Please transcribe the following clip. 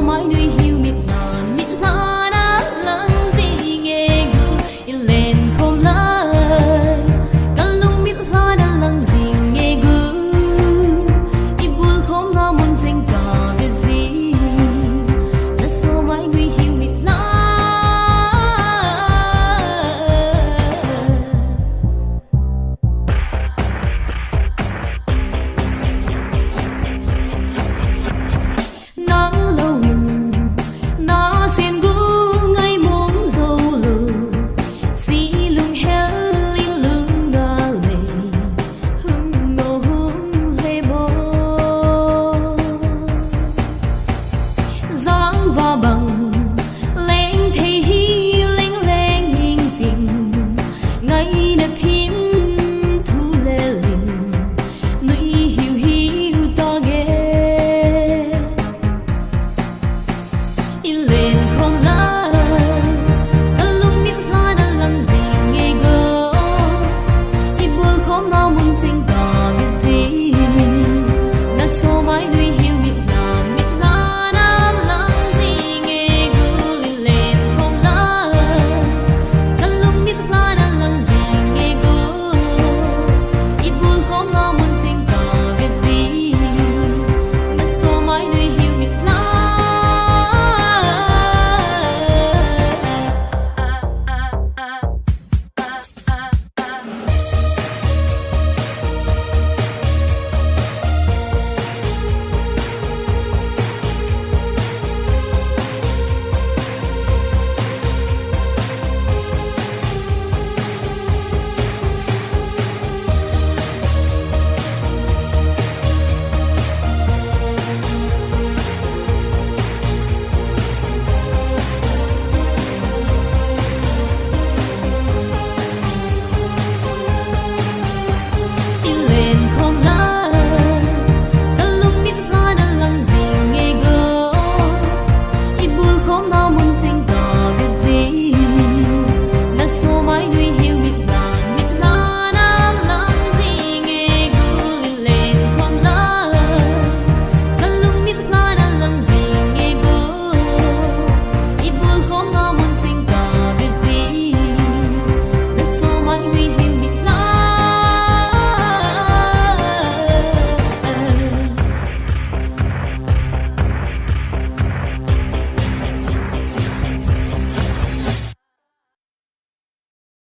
mãi nuôi hiu mịt là đã lắng gì nghe gư lên không lại cả lung mịt là đã lắng gì nghe gư ibul không ngờ muốn tranh cả về gì là số mãi nuôi hiu mịt là xin gu ngay muốn dâu lù xí lưng heo linh lưng đa lệ hưng ngô hưng lê bó dáng và bằng